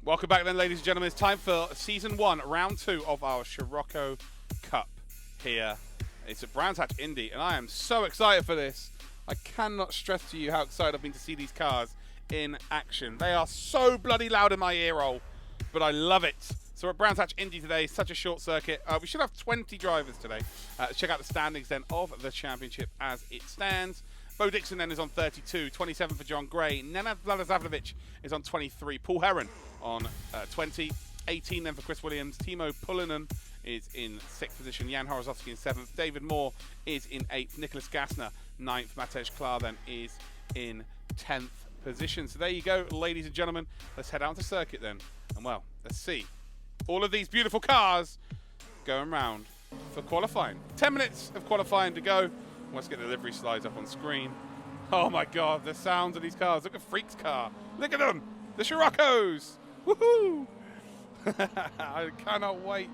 Welcome back then, ladies and gentlemen. It's time for Season 1, Round 2 of our Scirocco Cup here. It's at Brands Hatch Indy, and I am so excited for this. I cannot stress to you how excited I've been to see these cars in action. They are so bloody loud in my ear roll, but I love it. So we're at Brands Hatch Indy today, such a short circuit. We should have 20 drivers today. Check out the standings then of the championship as it stands. Bo Dixon then is on 32, 27 for John Gray. Nenad Vladisavljevic is on 23. Paul Heron on 20. 18 then for Chris Williams. Timo Pulinen is in 6th position. Jan Horozovsky in 7th. David Moore is in 8th. Nicholas Gassner 9th. Matej Klar then is in 10th position. So there you go, ladies and gentlemen. Let's head out to circuit then. And well, let's see all of these beautiful cars going round for qualifying. 10 minutes of qualifying to go. Let's get the livery slides up on screen. Oh my God, the sounds of these cars. Look at Freak's car. Look at them, the Sciroccos. Woohoo! I cannot wait.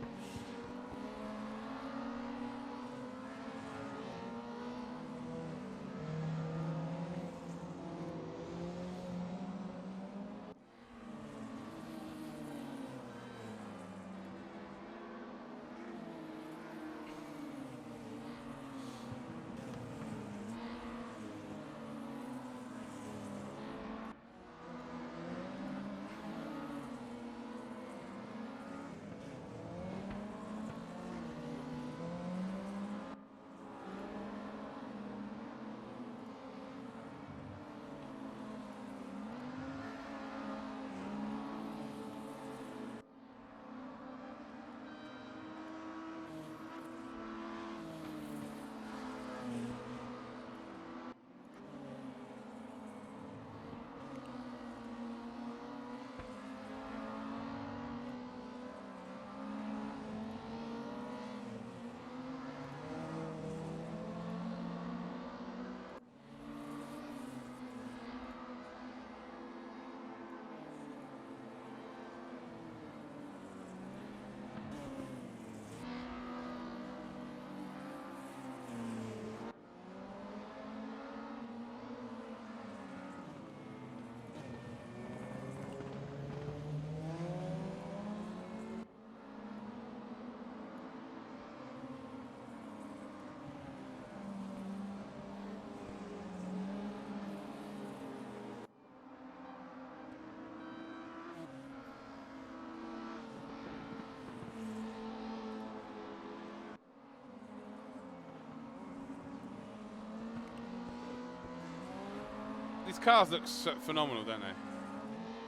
These cars look so phenomenal, don't they?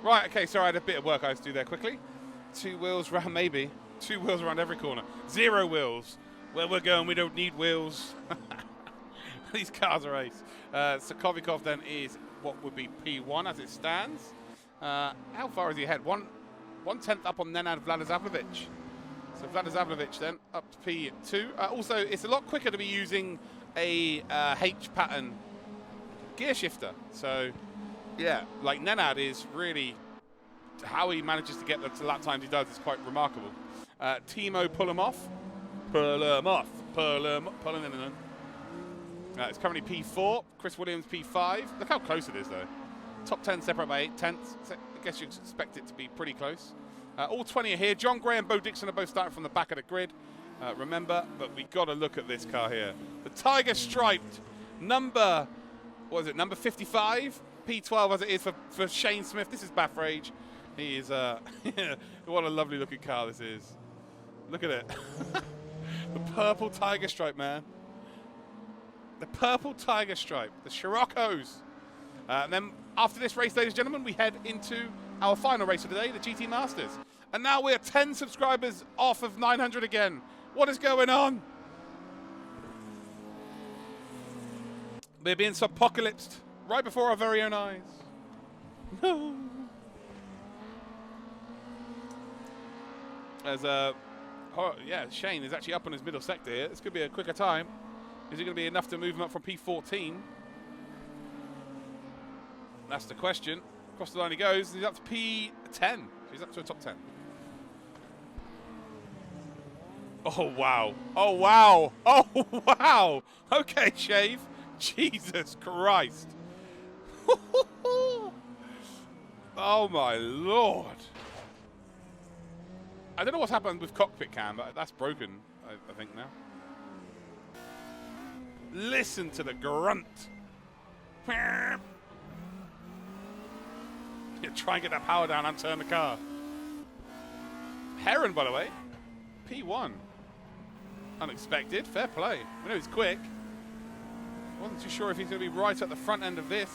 Right, okay, sorry, I had a bit of work I had to do there quickly. 2 wheels round, maybe. 2 wheels around every corner. 0 wheels. Where we're going, we don't need wheels. These cars are ace. Sokovikov then is what would be P1 as it stands. How far is he ahead? 1/10 up on Nenad Vladisavljevic. So Vladisavljevic then up to P2. Also, it's a lot quicker to be using a H pattern gear shifter. So, yeah, like Nenad is really, how he manages to get the lap times he does is quite remarkable. Timo Pulinen. It's currently P4. Chris Williams P5. Look how close it is, though. Top 10 separate by 8/10. So I guess you'd expect it to be pretty close. All 20 are here. John Gray and Bo Dixon are both starting from the back of the grid. Remember, but we got to look at this car here. The Tiger Striped number, what is it, number 55? P12 as it is for Shane Smith. This is Baffrage. He is, what a lovely looking car this is. Look at it. The purple Tiger Stripe, man. The purple Tiger Stripe. The Sciroccos. And then After this race, ladies and gentlemen, we head into our final race of the day, the GT Masters. And now we're 10 subscribers off of 900 again. What is going on? We're being apocalypsed right before our very own eyes. No. As yeah, Shane is actually up on his middle sector here. This could be a quicker time. Is it going to be enough to move him up from P14? That's the question. Across the line he goes. He's up to P10. He's up to a top 10. Oh, wow. Oh, wow. Oh, wow. Okay, Shave. Jesus Christ. Oh, my Lord. I don't know what's happened with cockpit cam, but that's broken, I think, now. Listen to the grunt. Yeah, try and get that power down and turn the car. Heron, by the way, P1. Unexpected, fair play. We know he's quick. Wasn't too sure if he's going to be right at the front end of this,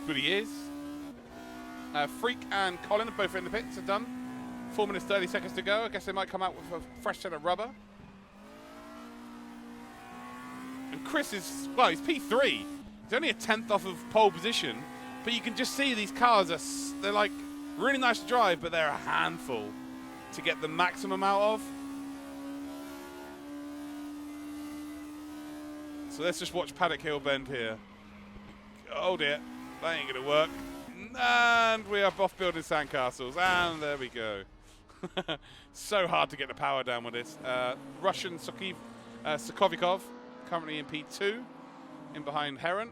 but he is. Freak and Colin are both in the pits, are done. 4 minutes 30 seconds to go. I guess they might come out with a fresh set of rubber. And Chris is, well, he's P3. He's only a 10th off of pole position, but you can just see these cars they're like really nice to drive, but they're a handful to get the maximum out of. So let's just watch Paddock Hill bend here. Oh dear, that ain't gonna work. And we are off building sandcastles, and there we go. So hard to get the power down with this. Russian Sokovikov, currently in P2, in behind Heron.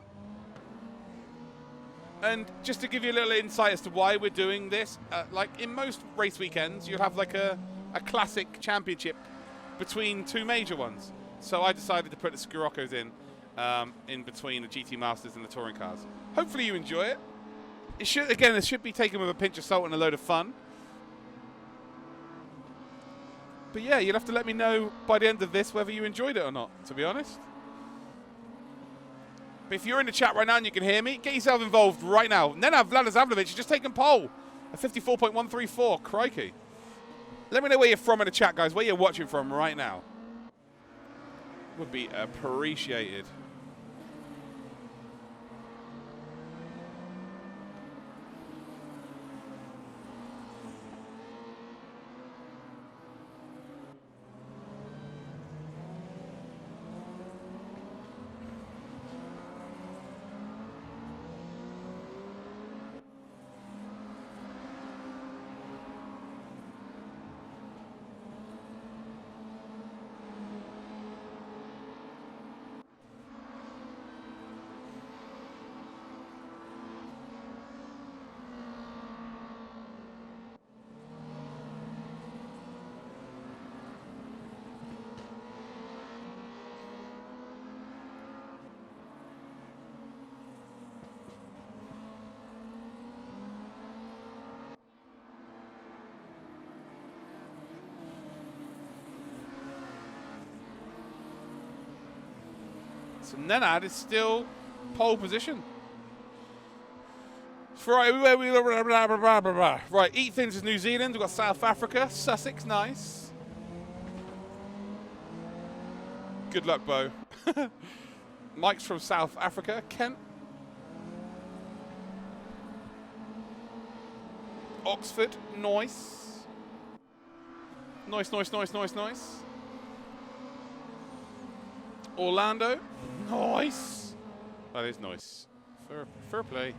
And just to give you a little insight as to why we're doing this, like in most race weekends, you'll have like a classic championship between two major ones. So I decided to put the Sciroccos in between the GT Masters and the touring cars. Hopefully you enjoy it. It should be taken with a pinch of salt and a load of fun. But yeah, you'll have to let me know by the end of this whether you enjoyed it or not, to be honest. But if you're in the chat right now and you can hear me, get yourself involved right now. Nenad Vladisavljevic has just taken pole at 54.134. Crikey. Let me know where you're from in the chat, guys, where you're watching from right now. Would be appreciated. So Nenad is still pole position. Right, Ethan's is New Zealand. We've got South Africa, Sussex, nice. Good luck, Bo. Mike's from South Africa, Kent. Oxford, nice. Nice, nice, nice, nice, nice. Orlando, nice. That is nice. Fair play.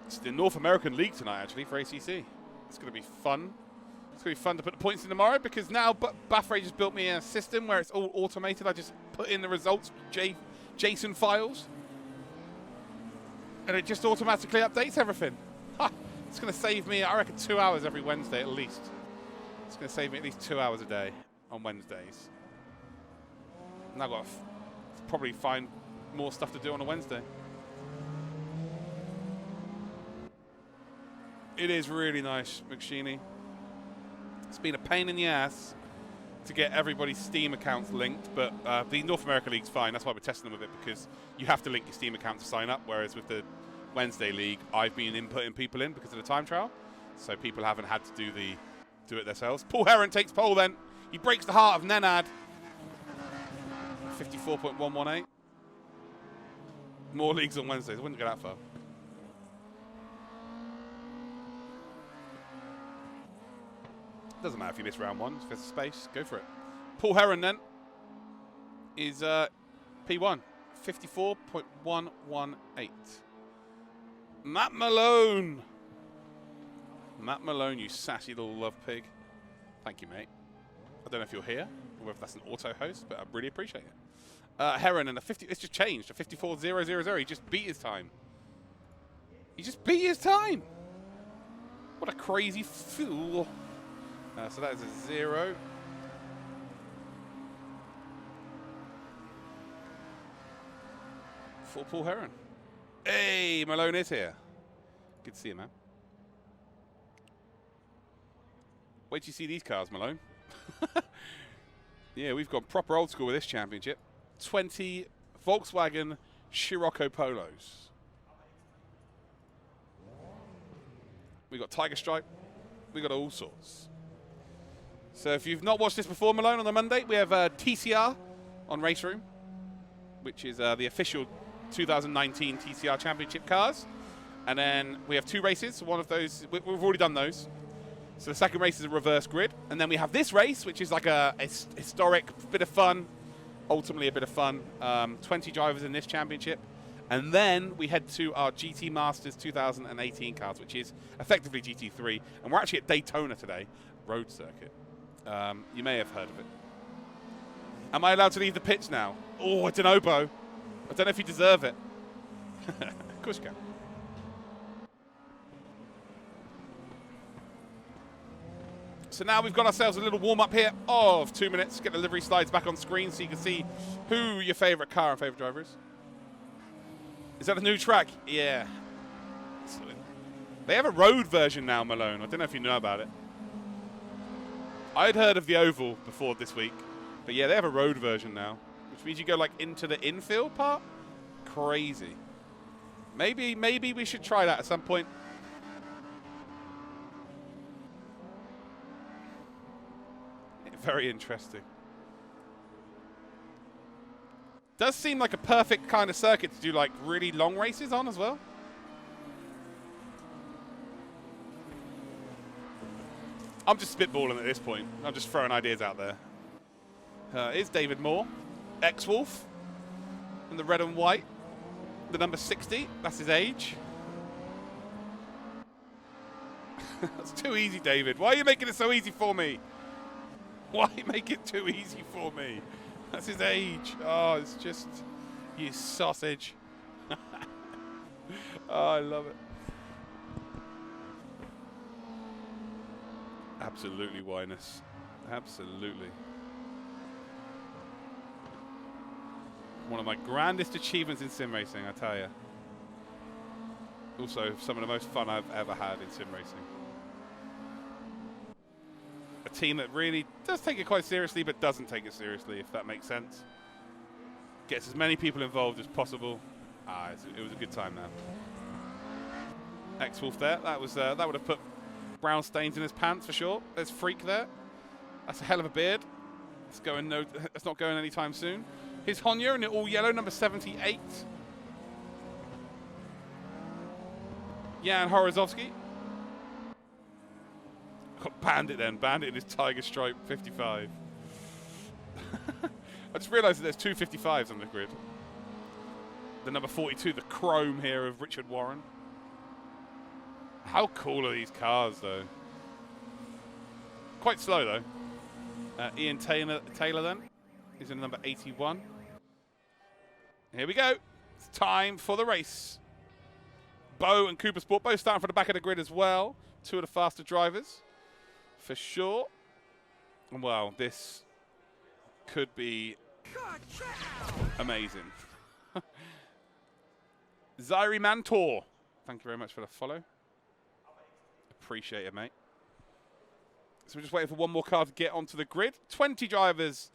It's the North American League tonight, actually, for ACC. It's going to be fun. It's going to be fun to put the points in tomorrow because now Baffray just built me a system where it's all automated. I just put in the results, JSON files, and it just automatically updates everything. Ha! It's going to save me, I reckon, 2 hours every Wednesday at least. It's going to save me at least 2 hours a day on Wednesdays. And I've got to probably find more stuff to do on a Wednesday. It is really nice, McSheeny. It's been a pain in the ass to get everybody's Steam accounts linked, but the North America League's fine. That's why we're testing them a bit, because you have to link your Steam account to sign up, whereas with the Wednesday League, I've been inputting people in because of the time trial, so people haven't had to do it themselves. Paul Heron takes pole then. He breaks the heart of Nenad. 54.118. More leagues on Wednesdays. I wouldn't go that far. Doesn't matter if you miss round one. If there's a space, go for it. Paul Heron then is P1. 54.118. Matt Malone. Matt Malone, you sassy little love pig. Thank you, mate. I don't know if you're here, or if that's an auto host, but I really appreciate it. Heron and a 50. It's just changed. A 54.000. He just beat his time. He just beat his time. What a crazy fool. So that is a 0. For Paul Heron. Hey, Malone is here. Good to see you, man. Wait till you see these cars, Malone. Yeah, we've gone proper old school with this championship. 20 Volkswagen Scirocco Polos. We got Tiger Stripe. We got all sorts. So if you've not watched this before, Malone, on the Monday, we have TCR on RaceRoom, which is the official 2019 TCR Championship cars. And then we have 2 races. One of those, we've already done those. So the second race is a reverse grid. And then we have this race, which is like a historic bit of fun. Ultimately a bit of fun. 20 drivers in this championship. And then we head to our GT Masters 2018 cars, which is effectively GT3. And we're actually at Daytona today, road circuit. You may have heard of it. Am I allowed to leave the pitch now? Oh, it's an oboe. I don't know if you deserve it. Of course you can. So now we've got ourselves a little warm-up here of 2 minutes. Get the livery slides back on screen so you can see who your favourite car and favourite driver is. Is that a new track? Yeah. They have a road version now, Malone. I don't know if you know about it. I'd heard of the oval before this week. But yeah, they have a road version now. Which means you go like into the infield part? Crazy. Maybe we should try that at some point. Very interesting. Does seem like a perfect kind of circuit to do like really long races on as well. I'm just spitballing at this point. I'm just throwing ideas out there. Is David Moore, ex-Wolf, in the red and white, the number 60. That's his age. That's too easy, David. Why are you making it so easy for me? Why make it too easy for me? That's his age. Oh, it's just, you sausage. Oh, I love it. Absolutely, Winus. Absolutely. One of my grandest achievements in sim racing, I tell you. Also, some of the most fun I've ever had in sim racing. A team that really does take it quite seriously, but doesn't take it seriously, if that makes sense. Gets as many people involved as possible. It was a good time now. Ex-Wolf there. That would have put brown stains in his pants for sure. There's Freak there. That's a hell of a beard. It's not going anytime soon. Here's Honya in all yellow, number 78. Jan Horozovsky. Got Bandit then. Bandit in his Tiger Stripe 55. I just realised that there's 2 55s on the grid. The number 42, the chrome here of Richard Warren. How cool are these cars, though? Quite slow, though. Ian Taylor then. He's in number 81. Here we go. It's time for the race. Bo and Cooper Sport both starting from the back of the grid as well. 2 of the faster drivers, for sure. And well, this could be amazing. Zairi Mantor, thank you very much for the follow. Appreciate it, mate. So we're just waiting for one more car to get onto the grid. 20 drivers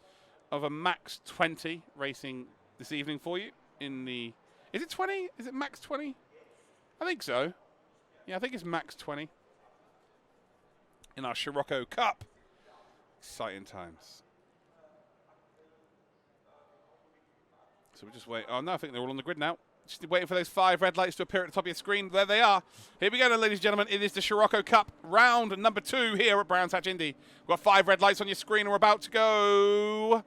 of a max 20 racing this evening for you in the... Is it 20? Is it max 20? I think so. Yeah, I think it's max 20 in our Scirocco Cup. Exciting times. So we're just waiting. Oh, no, I think they're all on the grid now. Just waiting for those 5 red lights to appear at the top of your screen. There they are. Here we go, then, ladies and gentlemen. It is the Scirocco Cup round number 2 here at Brands Hatch Indy. We've got 5 red lights on your screen, and we're about to go.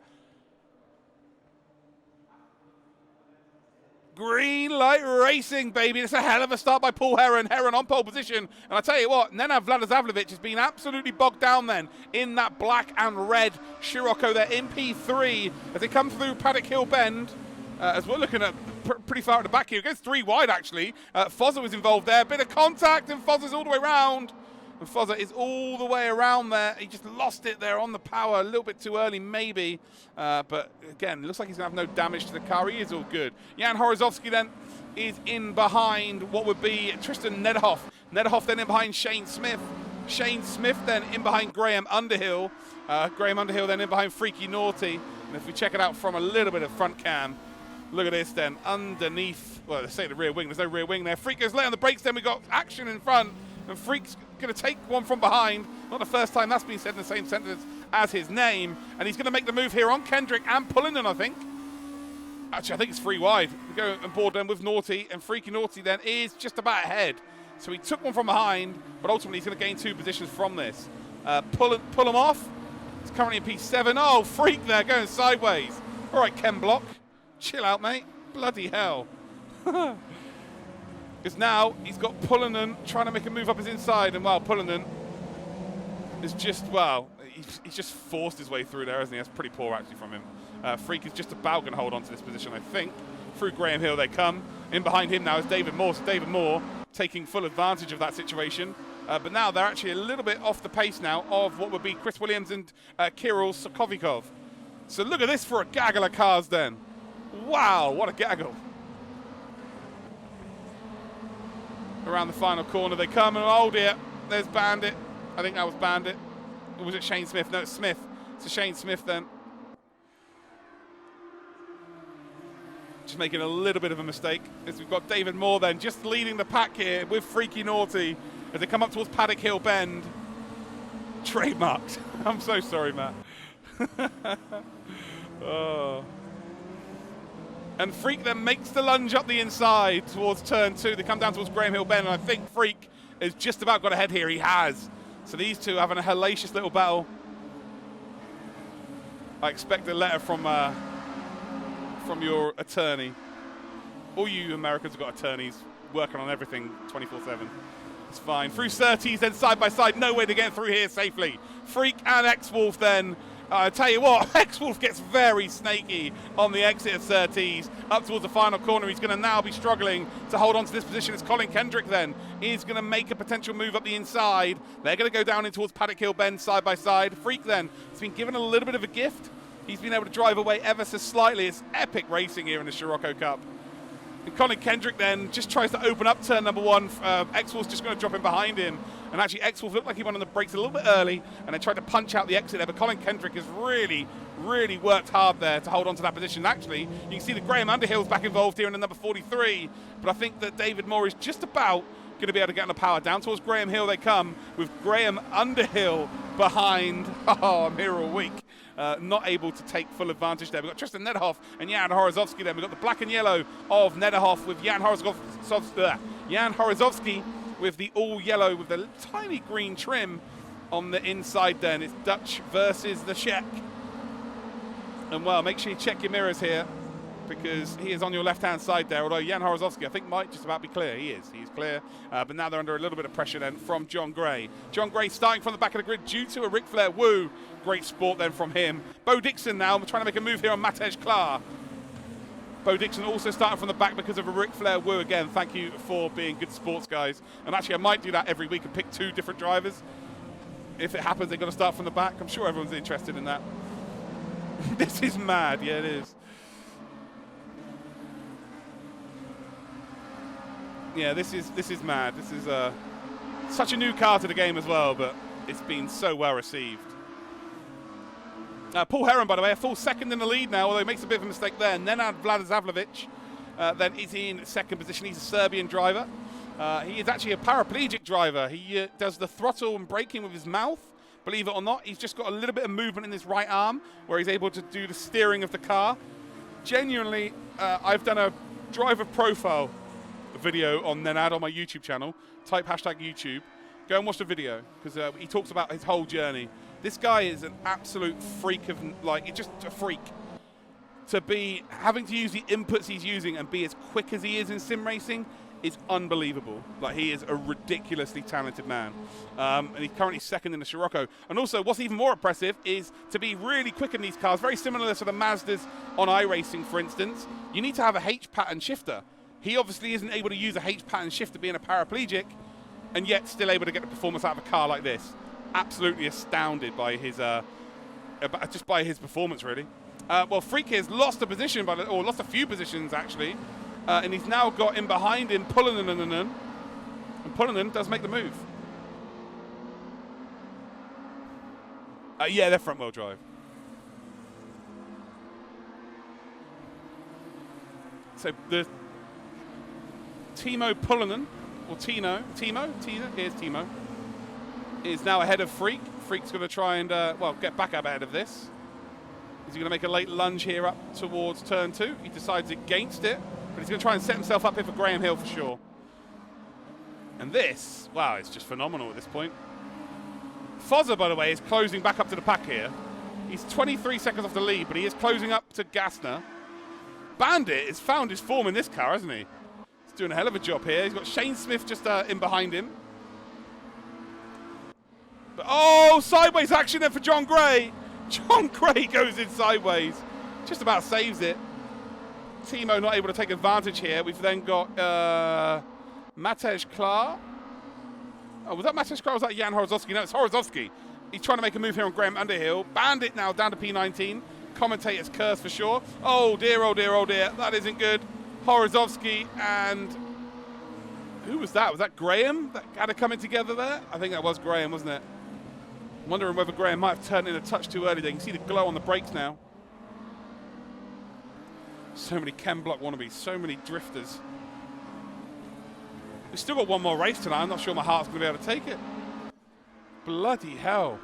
Green light racing, baby. It's a hell of a start by Paul Heron. Heron on pole position. And I tell you what, Nenad Vladislavljevic has been absolutely bogged down then in that black and red Scirocco there in P3 as they come through Paddock Hill Bend. As we're looking at pretty far at the back here. It goes 3 wide, actually. Fozza was involved there. Bit of contact, and Fozza's all the way around. And Fozza is all the way around there. He just lost it there on the power a little bit too early, maybe. But, again, it looks like he's going to have no damage to the car. He is all good. Jan Horozovsky, then, is in behind what would be Tristan Nederhoff. Nederhoff then in behind Shane Smith. Shane Smith then in behind Graham Underhill. Graham Underhill then in behind Freaky Naughty. And if we check it out from a little bit of front cam, look at this then, underneath, well, let's say the rear wing. There's no rear wing there. Freak goes late on the brakes, then we got action in front, and Freak's going to take one from behind. Not the first time that's been said in the same sentence as his name, and he's going to make the move here on Kendrick and Pullinen, I think. Actually, I think it's 3 wide. We go on board then with Naughty, and Freaky Naughty then is just about ahead. So he took one from behind, but ultimately he's going to gain 2 positions from this. Pull him off. It's currently in P7. Oh, Freak there going sideways. All right, Ken Block. Chill out, mate. Bloody hell. Because now he's got Pullinen trying to make a move up his inside, and, well, Pullinen is just, well, he's just forced his way through there, hasn't he? That's pretty poor, actually, from him. Freak is just about going to hold on to this position, I think. Through Graham Hill they come. In behind him now is David Moore. So David Moore taking full advantage of that situation. But now they're actually a little bit off the pace now of what would be Chris Williams and Kirill Sokovikov. So look at this for a gaggle of cars then. Wow, what a gaggle. Around the final corner they come, and oh dear, there's Bandit. I think that was Bandit. Or was it Shane Smith? No, it's Smith. It's a Shane Smith then. Just making a little bit of a mistake. As we've got David Moore then just leading the pack here with Freaky Naughty as they come up towards Paddock Hill Bend. Trademarked. I'm so sorry, Matt. Oh. And Freak then makes the lunge up the inside towards turn 2. They come down towards Graham Hill Bend, and I think Freak has just about got ahead here. He has. So these two having a hellacious little battle. I expect a letter from your attorney. All you Americans have got attorneys working on everything 24/7. It's fine. Through Surtees, then side by side. No way to get through here safely. Freak and X-Wolf then. I tell you what, X-Wolf gets very snaky on the exit of Surtees. Up towards the final corner, he's going to now be struggling to hold on to this position. It's Colin Kendrick then. He's going to make a potential move up the inside. They're going to go down in towards Paddock Hill Bend side by side. Freak then has been given a little bit of a gift. He's been able to drive away ever so slightly. It's epic racing here in the Scirocco Cup. And Colin Kendrick then just tries to open up turn number 1. X-Wolf's just going to drop in behind him. And actually, X-Wolf looked like he went on the brakes a little bit early, and they tried to punch out the exit there. But Colin Kendrick has really, really worked hard there to hold on to that position. Actually, you can see that Graham Underhill's back involved here in the number 43. But I think that David Moore is just about going to be able to get on the power. Down towards Graham Hill they come with Graham Underhill behind. Oh, I'm here all week. Not able to take full advantage there. We've got Tristan Nederhoff and Jan Horozovsky then. We've got the black and yellow of Nederhoff with Jan Horozovsky with the all yellow with the tiny green trim on the inside then. It's Dutch versus the Czech. And well, make sure you check your mirrors here because he is on your left-hand side there, although Jan Horozovsky, I think, might just about be clear. He is. He's clear. But now they're under a little bit of pressure then from John Gray. John Gray starting from the back of the grid due to a Ric Flair woo. Great sport then from him. Bo Dixon now trying to make a move here on Matej Klar. Bo Dixon also starting from the back because of a Ric Flair woo again. Thank you for being good sports, guys. And actually, I might do that every week and pick 2 different drivers. If it happens, they're going to start from the back. I'm sure everyone's interested in that. This is mad. Yeah, it is. Yeah, this is mad. This is such a new car to the game as well, but it's been so well received. Paul Heron, by the way, a full second in the lead now, although he makes a bit of a mistake there. Nenad Vladisavljevic then is in second position. He's a Serbian driver. He is actually a paraplegic driver. He does the throttle and braking with his mouth. Believe it or not, he's just got a little bit of movement in his right arm where he's able to do the steering of the car. Genuinely, I've done a driver profile video on Nenad on my YouTube channel. Type #YouTube. Go and watch the video because he talks about his whole journey. This guy is an absolute freak of, like, just a freak. To be having to use the inputs he's using and be as quick as he is in sim racing is unbelievable. Like, he is a ridiculously talented man. And he's currently second in the Scirocco. And also, what's even more impressive is to be really quick in these cars, very similar to the Mazdas on iRacing, for instance. You need to have a H-pattern shifter. He obviously isn't able to use a H-pattern shifter being a paraplegic, and yet still able to get the performance out of a car like this. Absolutely astounded by his, just by his performance, really. Well, Freak has lost a position, or lost a few positions, actually. And he's now got in behind him Pullinen, and Pullinen does make the move. Yeah, they're front-wheel drive. So the Timo Pullinen, or Timo, here's Timo, is now ahead of Freak. Freak's going to try and, well, get back up ahead of this. Is he going to make a late lunge here up towards turn 2? He decides against it, but he's going to try and set himself up here for Graham Hill for sure. And this, wow, it's just phenomenal at this point. Fozzer, by the way, is closing back up to the pack here. He's 23 seconds off the lead, but he is closing up to Gassner. Bandit has found his form in this car, hasn't he? He's doing a hell of a job here. He's got Shane Smith just in behind him. But, oh, sideways action there for John Gray. John Gray goes in sideways. Just about saves it. Timo not able to take advantage here. We've then got Matej Klar. Oh, was that Matej Klar or was that Jan Horozovsky? No, it's Horozovsky. He's trying to make a move here on Graham Underhill. Bandit now down to P19. Commentator's curse for sure. Oh dear, oh dear, oh dear. That isn't good. Horozovsky and... who was that? Was that Graham that had it coming together there? I think that was Graham, wasn't it? I'm wondering whether Graham might have turned in a touch too early there. You can see the glow on the brakes now. So many Chem Block wannabes, so many drifters. We've still got one more race tonight. I'm not sure my heart's going to be able to take it. Bloody hell.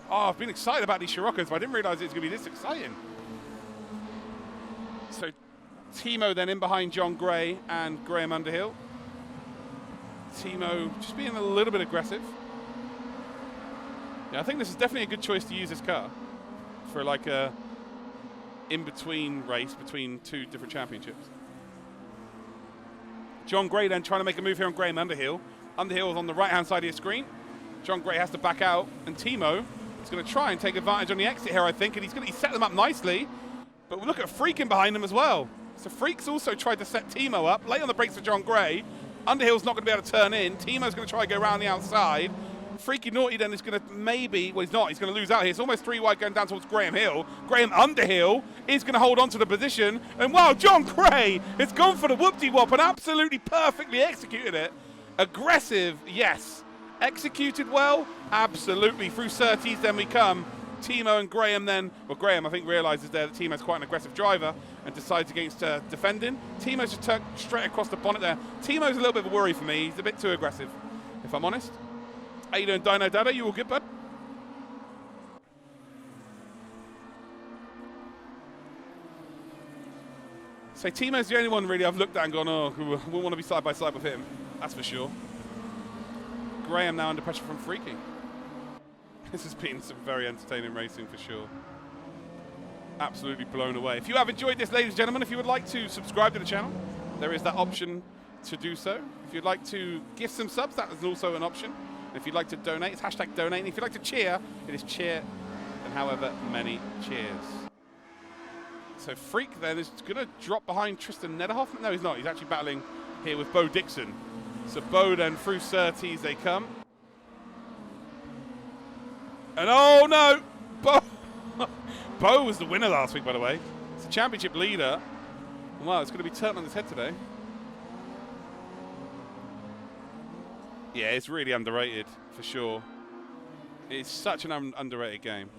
Oh, I've been excited about these Sciroccos, but I didn't realise it was going to be this exciting. So Timo then in behind John Gray and Graham Underhill. Timo just being a little bit aggressive. Yeah, I think this is definitely a good choice to use this car for like a in-between race between two different championships. John Gray then trying to make a move here on Graham Underhill. Underhill is on the right-hand side of your screen. John Gray has to back out, and Timo is going to try and take advantage on the exit here, I think, and he's set them up nicely. But we look at Freak in behind him as well. So Freak's also tried to set Timo up, late on the brakes for John Gray. Underhill's not going to be able to turn in. Timo's going to try and go around the outside. Freaky Naughty then is going to maybe, well, he's not, he's going to lose out here. It's almost 3 wide going down towards Graham Hill. Graham Underhill is going to hold on to the position. And wow, John Gray has gone for the whoop-de-wop and absolutely perfectly executed it. Aggressive, yes. Executed well, absolutely. Through Surtees then we come. Timo and Graham then, well, Graham I think realises there that Timo's quite an aggressive driver and decides against defending. Timo's just turned straight across the bonnet there. Timo's a little bit of a worry for me. He's a bit too aggressive, if I'm honest. How you doing, Dino Dada? You all good, bud? So Timo's the only one really I've looked at and gone, oh, we want to be side by side with him. That's for sure. Graham now under pressure from Freaky. This has been some very entertaining racing for sure. Absolutely blown away. If you have enjoyed this, ladies and gentlemen, if you would like to subscribe to the channel, there is that option to do so. If you'd like to gift some subs, that is also an option. And if you'd like to donate, it's #donate. And if you'd like to cheer, it is cheer and however many cheers. So Freak then is going to drop behind Tristan Nederhoff. No, he's not. He's actually battling here with Bo Dixon. So Bo then through Surtees they come. And oh no! Bo was the winner last week, by the way. It's a championship leader. Wow, it's going to be turned on its head today. Yeah, it's really underrated, for sure. It's such an underrated game.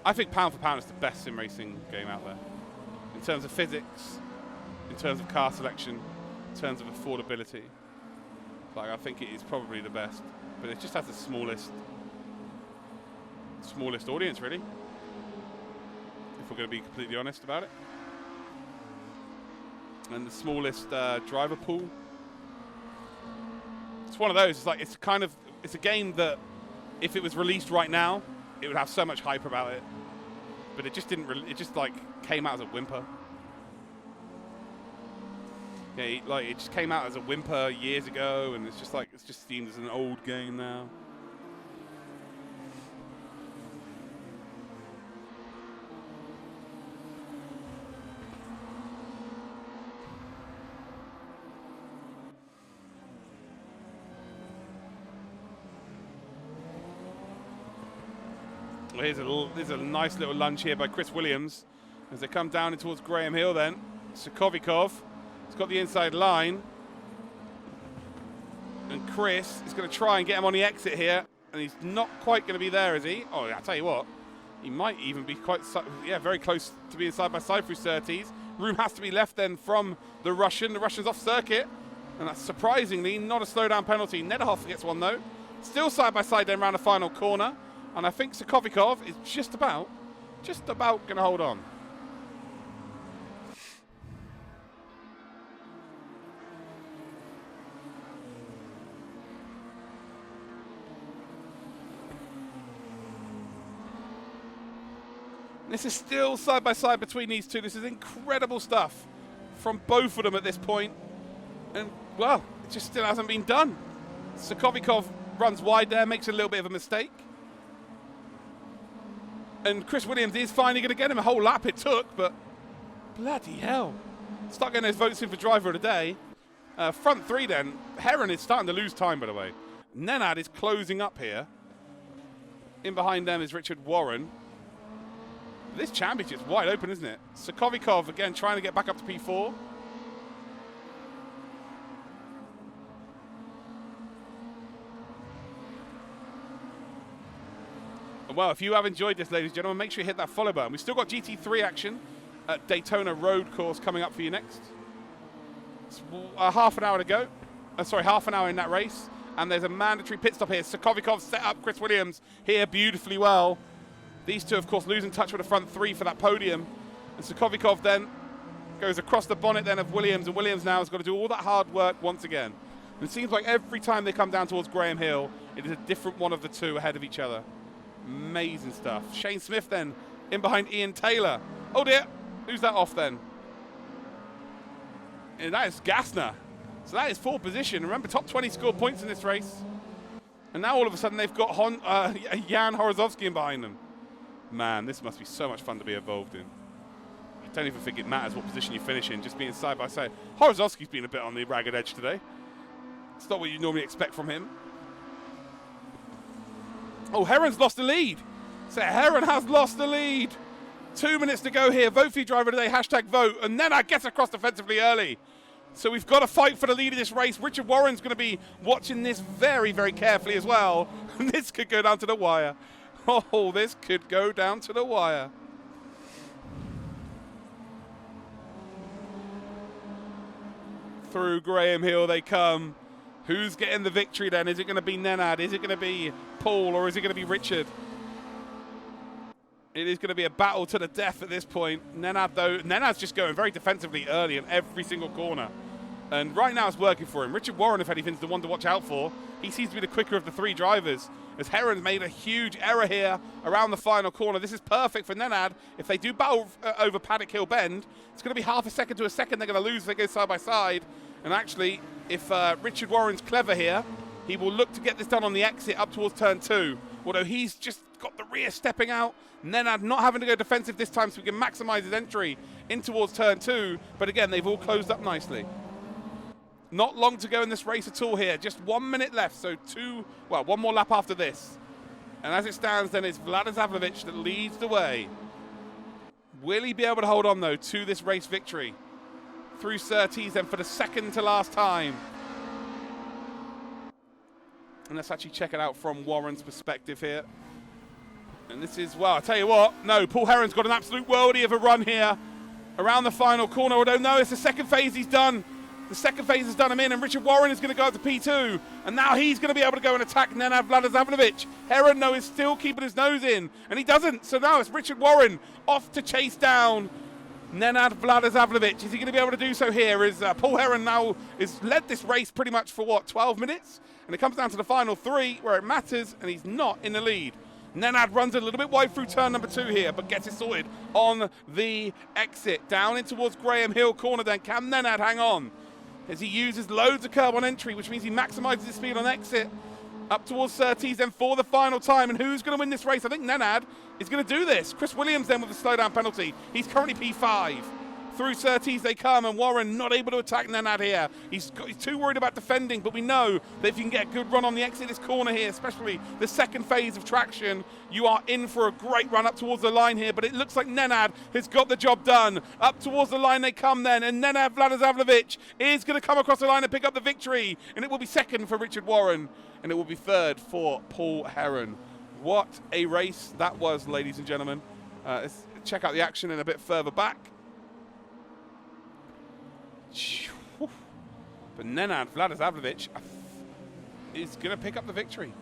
I think pound for pound it's the best sim racing game out there. In terms of physics, in terms of car selection, in terms of affordability. Like, I think it is probably the best. But it just has the smallest audience, really. If we're going to be completely honest about it. And the smallest driver pool. It's one of those. It's like it's a game that if it was released right now, it would have so much hype about it. But it just didn't. It just like came out as a whimper. Yeah, it just came out as a whimper years ago, and it's just deemed as an old game now. Well, here's a nice little lunge here by Chris Williams as they come down in towards Graham Hill. Then Sokovikov has got the inside line, and Chris is going to try and get him on the exit here, and he's not quite going to be there, is he? Oh, I tell you what, he might even be very close to being side by side through Surtees. Room has to be left then from the Russian. The Russian's off circuit, and that's surprisingly not a slowdown penalty. Nederhoff gets one though. Still side by side then around the final corner. And I think Sokovikov is just about going to hold on. This is still side by side between these two. This is incredible stuff from both of them at this point. And, well, it just still hasn't been done. Sokovikov runs wide there, makes a little bit of a mistake. And Chris Williams is finally going to get him. A whole lap it took, but bloody hell. Start getting those votes in for driver of the day. Front three then. Heron is starting to lose time, by the way. Nenad is closing up here. In behind them is Richard Warren. This championship's wide open, isn't it? Sokovikov, again, trying to get back up to P4. Well, if you have enjoyed this, ladies and gentlemen, make sure you hit that follow button. We've still got GT3 action at Daytona Road Course coming up for you next. It's half an hour to go. Half an hour in that race. And there's a mandatory pit stop here. Sokovikov set up Chris Williams here beautifully well. These two, of course, losing touch with the front three for that podium. And Sokovikov then goes across the bonnet then of Williams. And Williams now has got to do all that hard work once again. And it seems like every time they come down towards Graham Hill, it is a different one of the two ahead of each other. Amazing stuff. Shane Smith then in behind Ian Taylor. Oh dear, who's that off then? And that is Gassner. So that is 4th position. Remember, top 20 scored points in this race. And now all of a sudden they've got Jan Horozovsky in behind them. Man, this must be so much fun to be involved in. I don't even think it matters what position you finish in, just being side by side. Horozovsky's been a bit on the ragged edge today. It's not what you normally expect from him. Oh, Heron's lost the lead. So Heron has lost the lead. 2 minutes to go here. Vote for your driver today. Hashtag vote. And then I gets across defensively early. So we've got to fight for the lead of this race. Richard Warren's going to be watching this very, very carefully as well. And this could go down to the wire. Oh, this could go down to the wire. Through Graham Hill they come. Who's getting the victory then? Is it going to be Nenad? Is it going to be Paul? Or is it going to be Richard? It is going to be a battle to the death at this point. Nenad, though, Nenad's just going very defensively early in every single corner. And right now it's working for him. Richard Warren, if anything, is the one to watch out for. He seems to be the quicker of the three drivers. As Heron made a huge error here around the final corner. This is perfect for Nenad. If they do battle over Paddock Hill Bend, it's going to be half a second to a second they're going to lose if they go side by side. And actually, if Richard Warren's clever here, he will look to get this done on the exit up towards turn 2. Although he's just got the rear stepping out. Nenad not having to go defensive this time so we can maximize his entry in towards turn 2. But again, they've all closed up nicely. Not long to go in this race at all here. Just 1 minute left. So one more lap after this. And as it stands, then it's Vlada Zavlovic that leads the way. Will he be able to hold on, though, to this race victory? Through Surtees then for the second to last time. And let's actually check it out from Warren's perspective here. And this is, well, I'll tell you what, no, Paul Heron's got an absolute worldie of a run here around the final corner. I don't know, it's the second phase he's done. The second phase has done him in, and Richard Warren is going to go up to P2. And now he's going to be able to go and attack Nenad Vladisavljevic. Heron, though, is still keeping his nose in, and he doesn't. So now it's Richard Warren off to chase down Nenad Vladisavljevic. Is he going to be able to do so here? Is Paul Heron now has led this race pretty much for, what, 12 minutes? And it comes down to the final 3 where it matters, and he's not in the lead. Nenad runs a little bit wide through turn number 2 here, but gets it sorted on the exit. Down in towards Graham Hill corner then. Can Nenad hang on? As he uses loads of curb on entry, which means he maximizes his speed on exit. Up towards Surtees then for the final time. And who's going to win this race? I think Nenad is going to do this. Chris Williams then with a slowdown penalty. He's currently P5. Through Surtees they come, and Warren not able to attack Nenad here. He's too worried about defending, but we know that if you can get a good run on the exit this corner here, especially the second phase of traction, you are in for a great run up towards the line here. But it looks like Nenad has got the job done. Up towards the line they come then, and Nenad Vladisavljevic is going to come across the line and pick up the victory. And it will be second for Richard Warren, and it will be third for Paul Heron. What a race that was, ladies and gentlemen. Let's check out the action in a bit further back. But Nenad Vladisavljevic is going to pick up the victory.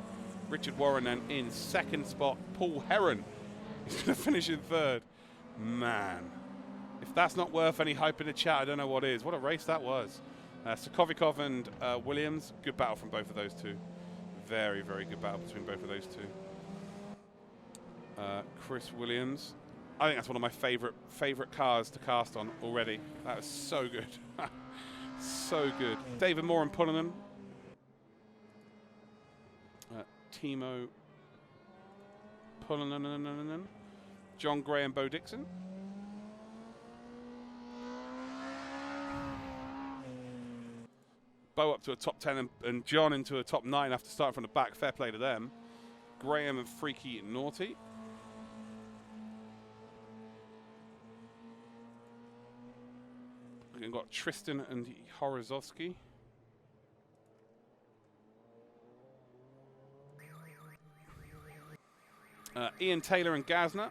Richard Warren then in second spot. Paul Heron is going to finish in third. Man, if that's not worth any hype in the chat, I don't know what is. What a race that was. Sokovikov and Williams, good battle from both of those two. Very, very good battle between both of those two. Chris Williams, I think that's one of my favorite cars to cast on already. That was so good. So good. David Moore and Pullinen. Timo Pullinen. John Gray and Bo Dixon. Bo up to a top 10 and John into a top 9 after starting from the back. Fair play to them. Graham and Freaky Naughty. We've got Tristan and Horozovsky. Ian Taylor and Gazner.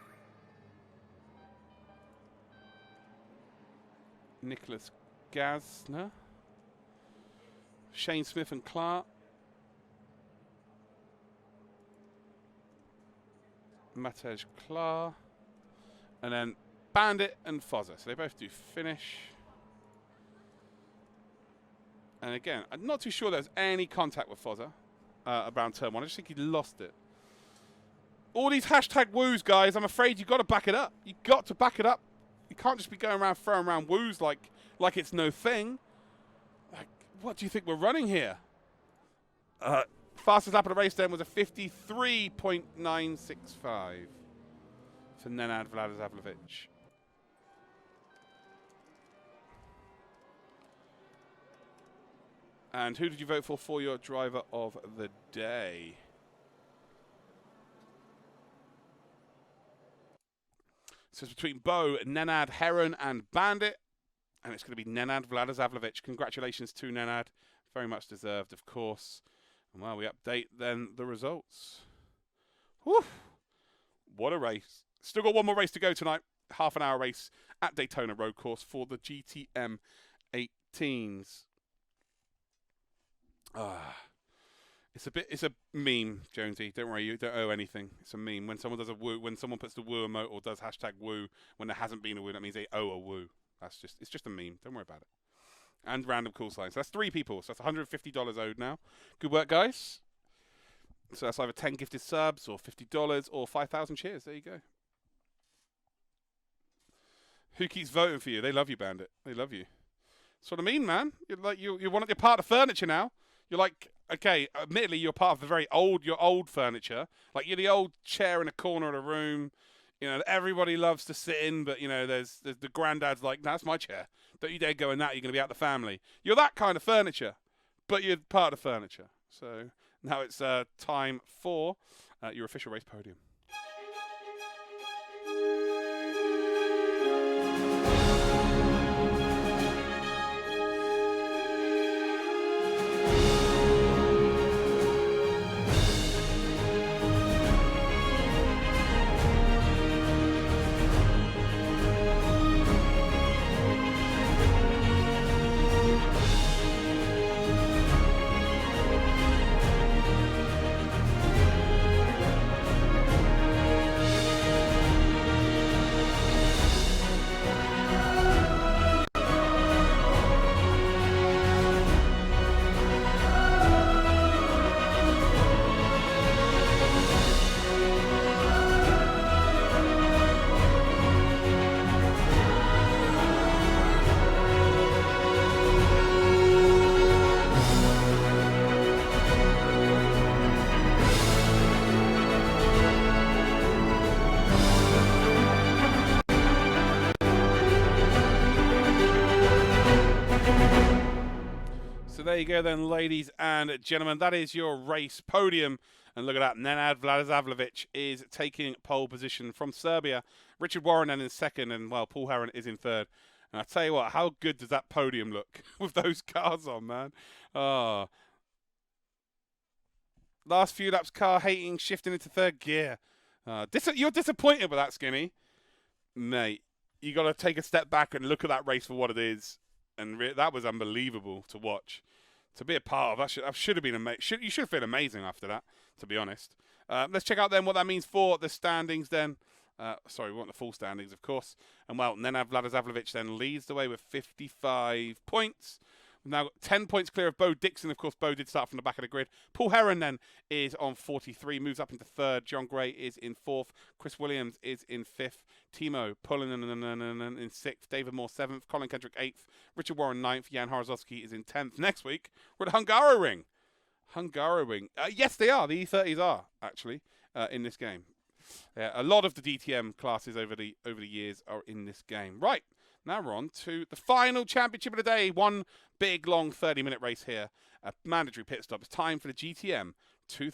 Nicholas Gazner. Shane Smith and Clark. Matej Klar. And then Bandit and Fozzer. So they both do finish. And again, I'm not too sure there's any contact with Fozzer around turn 1. I just think he lost it. All these hashtag woos, guys, I'm afraid you've got to back it up. You've got to back it up. You can't just be going around throwing around woos like it's no thing. Like, what do you think we're running here? Fastest lap of the race then was a 53.965 for Nenad Vladisavljevic. And who did you vote for your driver of the day? So it's between Bo, Nenad, Heron, and Bandit. And it's going to be Nenad Vladisavljevic. Congratulations to Nenad. Very much deserved, of course. And while we update then the results. Whew. What a race. Still got one more race to go tonight. Half an hour race at Daytona Road Course for the GTM 18s. It's a meme, Jonesy. Don't worry, you don't owe anything. It's a meme. When someone does a woo, when someone puts the woo emote or does hashtag woo when there hasn't been a woo, that means they owe a woo. It's just a meme. Don't worry about it. And random call signs. So that's 3 people. So that's $150 owed now. Good work, guys. So that's either 10 gifted subs or $50 or 5,000 cheers. There you go. Who keeps voting for you? They love you, Bandit. They love you. That's what I mean, man. You're like you're part of furniture now. You're like, okay, admittedly, you're part of the very old, your old furniture. Like, you're the old chair in a corner of the room, you know, everybody loves to sit in, but, you know, there's the granddad's like, that's my chair. Don't you dare go in that, you're going to be out the family. You're that kind of furniture, but you're part of furniture. So now it's time for your official race podium. there you go then, ladies and gentlemen. That is your race podium. And look at that. Nenad Vladisavljevic is taking pole position from Serbia. Richard Warren then in second. And, well, Paul Heron is in third. And I tell you what, how good does that podium look with those cars on, man? Oh. Last few laps, car hating, shifting into third gear. You're disappointed with that, Skinny. Mate, you got to take a step back and look at that race for what it is. And that was unbelievable to watch. To be a part of, that should have been amazing. You should feel amazing after that, to be honest. Let's check out then what that means for the standings then. Sorry, we want the full standings, of course. And, well, Nenad Vladisavljevic then leads the way with 55 points. We've now got 10 points clear of Bo Dixon. Of course, Bo did start from the back of the grid. Paul Heron then is on 43, moves up into third. John Gray is in fourth. Chris Williams is in fifth. Timo Pullen in sixth. David Moore seventh. Colin Kendrick eighth. Richard Warren ninth. Jan Horozowski is in 10th. Next week, we're at Hungaroring. Hungaroring. Yes, they are. The E30s are, actually, in this game. A lot of the DTM classes over the years are in this game. Right. Now we're on to the final championship of the day. One big, long 30-minute race here. A mandatory pit stop. It's time for the GTM 2000.